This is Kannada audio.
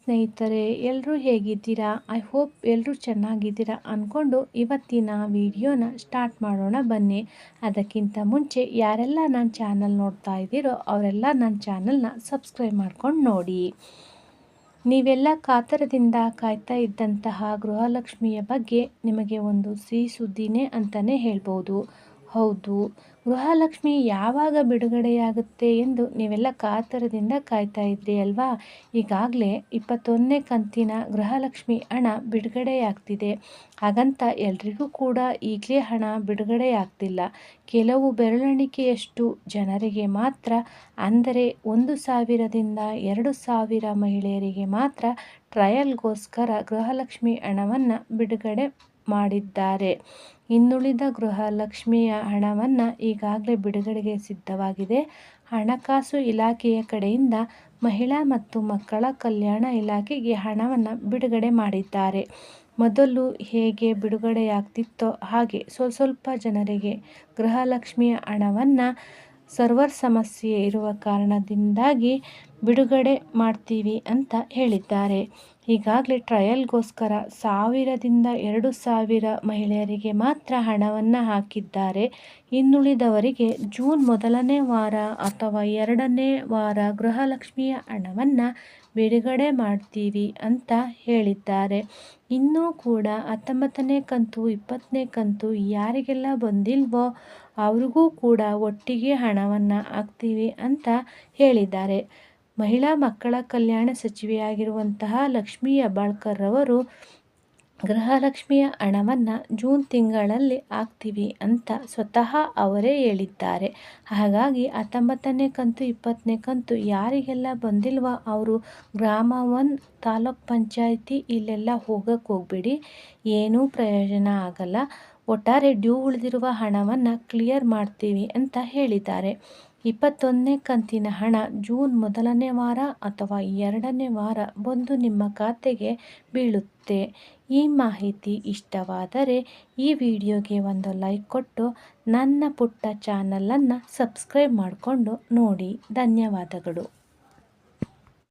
ಸ್ನೇಹಿತರೆ, ಎಲ್ಲರೂ ಹೇಗಿದ್ದೀರಾ? ಐ ಹೋಪ್ ಎಲ್ಲರೂ ಚೆನ್ನಾಗಿದ್ದೀರಾ ಅಂದ್ಕೊಂಡು ಇವತ್ತಿನ ವಿಡಿಯೋನ ಸ್ಟಾರ್ಟ್ ಮಾಡೋಣ ಬನ್ನಿ. ಅದಕ್ಕಿಂತ ಮುಂಚೆ ಯಾರೆಲ್ಲ ನನ್ನ ಚಾನಲ್ ನೋಡ್ತಾ ಇದ್ದೀರೋ ಅವರೆಲ್ಲ ನನ್ನ ಚಾನಲ್ನ ಸಬ್ಸ್ಕ್ರೈಬ್ ಮಾಡ್ಕೊಂಡು ನೋಡಿ. ನೀವೆಲ್ಲ ಕಾತರದಿಂದ ಕಾಯ್ತಾ ಇದ್ದಂತಹ ಗೃಹಲಕ್ಷ್ಮಿಯ ಬಗ್ಗೆ ನಿಮಗೆ ಒಂದು ಸಿಹಿ ಸುದ್ದಿನೇ ಅಂತಲೇ ಹೇಳ್ಬೋದು. ಹೌದು, ಗೃಹಲಕ್ಷ್ಮಿ ಯಾವಾಗ ಬಿಡುಗಡೆಯಾಗುತ್ತೆ ಎಂದು ನೀವೆಲ್ಲ ಕಾತರದಿಂದ ಕಾಯ್ತಾ ಇದ್ರಿ ಅಲ್ವಾ? ಈಗಾಗಲೇ 21ನೇ ಕಂತಿನ ಗೃಹಲಕ್ಷ್ಮಿ ಹಣ ಬಿಡುಗಡೆಯಾಗ್ತಿದೆ. ಹಾಗಂತ ಎಲ್ರಿಗೂ ಕೂಡ ಈಗಲೇ ಹಣ ಬಿಡುಗಡೆಯಾಗ್ತಿಲ್ಲ. ಕೆಲವು ಬೆರಳೆಣಿಕೆಯಷ್ಟು ಜನರಿಗೆ ಮಾತ್ರ, ಅಂದರೆ 1,000ದಿಂದ 2,000 ಮಹಿಳೆಯರಿಗೆ ಮಾತ್ರ ಟ್ರಯಲ್ಗೋಸ್ಕರ ಗೃಹಲಕ್ಷ್ಮಿ ಹಣವನ್ನು ಬಿಡುಗಡೆ ಮಾಡಿದ್ದಾರೆ. ಇನ್ನುಳಿದ ಗೃಹಲಕ್ಷ್ಮಿಯ ಹಣವನ್ನು ಈಗಾಗಲೇ ಬಿಡುಗಡೆಗೆ ಸಿದ್ಧವಾಗಿದೆ. ಹಣಕಾಸು ಇಲಾಖೆಯ ಕಡೆಯಿಂದ ಮಹಿಳಾ ಮತ್ತು ಮಕ್ಕಳ ಕಲ್ಯಾಣ ಇಲಾಖೆಗೆ ಹಣವನ್ನು ಬಿಡುಗಡೆ ಮಾಡಿದ್ದಾರೆ. ಮೊದಲು ಹೇಗೆ ಬಿಡುಗಡೆಯಾಗ್ತಿತ್ತೋ ಹಾಗೆ ಸ್ವಲ್ಪ ಜನರಿಗೆ ಗೃಹಲಕ್ಷ್ಮಿಯ ಹಣವನ್ನು ಸರ್ವರ್ ಸಮಸ್ಯೆ ಇರುವ ಕಾರಣದಿಂದಾಗಿ ಬಿಡುಗಡೆ ಮಾಡ್ತೀವಿ ಅಂತ ಹೇಳಿದ್ದಾರೆ. ಈಗಾಗಲೇ ಟ್ರಯಲ್ಗೋಸ್ಕರ 1,000ದಿಂದ 2,000 ಮಹಿಳೆಯರಿಗೆ ಮಾತ್ರ ಹಣವನ್ನು ಹಾಕಿದ್ದಾರೆ. ಇನ್ನುಳಿದವರಿಗೆ ಜೂನ್ ಮೊದಲನೇ ವಾರ ಅಥವಾ 2ನೇ ವಾರ ಗೃಹಲಕ್ಷ್ಮಿಯ ಹಣವನ್ನು ಬಿಡುಗಡೆ ಮಾಡ್ತೀವಿ ಅಂತ ಹೇಳಿದ್ದಾರೆ. ಇನ್ನೂ ಕೂಡ 19ನೇ ಕಂತು 20ನೇ ಕಂತು ಯಾರಿಗೆಲ್ಲ ಬಂದಿಲ್ವೋ ಅವ್ರಿಗೂ ಕೂಡ ಒಟ್ಟಿಗೆ ಹಣವನ್ನು ಹಾಕ್ತೀವಿ ಅಂತ ಹೇಳಿದ್ದಾರೆ. ಮಹಿಳಾ ಮಕ್ಕಳ ಕಲ್ಯಾಣ ಸಚಿವೆಯಾಗಿರುವಂತಹ ಲಕ್ಷ್ಮೀ ಹೆಬ್ಬಾಳ್ಕರ್ ಅವರು ಗೃಹಲಕ್ಷ್ಮಿಯ ಹಣವನ್ನು ಜೂನ್ ತಿಂಗಳಲ್ಲಿ ಹಾಕ್ತೀವಿ ಅಂತ ಸ್ವತಃ ಅವರೇ ಹೇಳಿದ್ದಾರೆ. ಹಾಗಾಗಿ 19ನೇ ಕಂತು 20ನೇ ಕಂತು ಯಾರಿಗೆಲ್ಲ ಬಂದಿಲ್ವ ಅವರು ಗ್ರಾಮ 1 ತಾಲೂಕ್ ಪಂಚಾಯಿತಿ ಇಲ್ಲೆಲ್ಲ ಹೋಗಬೇಡಿ, ಏನೂ ಪ್ರಯೋಜನ ಆಗಲ್ಲ. ಒಟ್ಟಾರೆ ಡ್ಯೂ ಉಳಿದಿರುವ ಹಣವನ್ನು ಕ್ಲಿಯರ್ ಮಾಡ್ತೀವಿ ಅಂತ ಹೇಳಿದ್ದಾರೆ. 21ನೇ ಕಂತಿನ ಹಣ ಜೂನ್ ಮೊದಲನೇ ವಾರ ಅಥವಾ 2ನೇ ವಾರ ಬಂದು ನಿಮ್ಮ ಖಾತೆಗೆ ಬೀಳುತ್ತೆ. ಈ ಮಾಹಿತಿ ಇಷ್ಟವಾದರೆ ಈ ವಿಡಿಯೋಗೆ ಒಂದು ಲೈಕ್ ಕೊಟ್ಟು ನನ್ನ ಪುಟ್ಟ ಚಾನಲನ್ನು ಸಬ್ಸ್ಕ್ರೈಬ್ ಮಾಡಿಕೊಂಡು ನೋಡಿ. ಧನ್ಯವಾದಗಳು.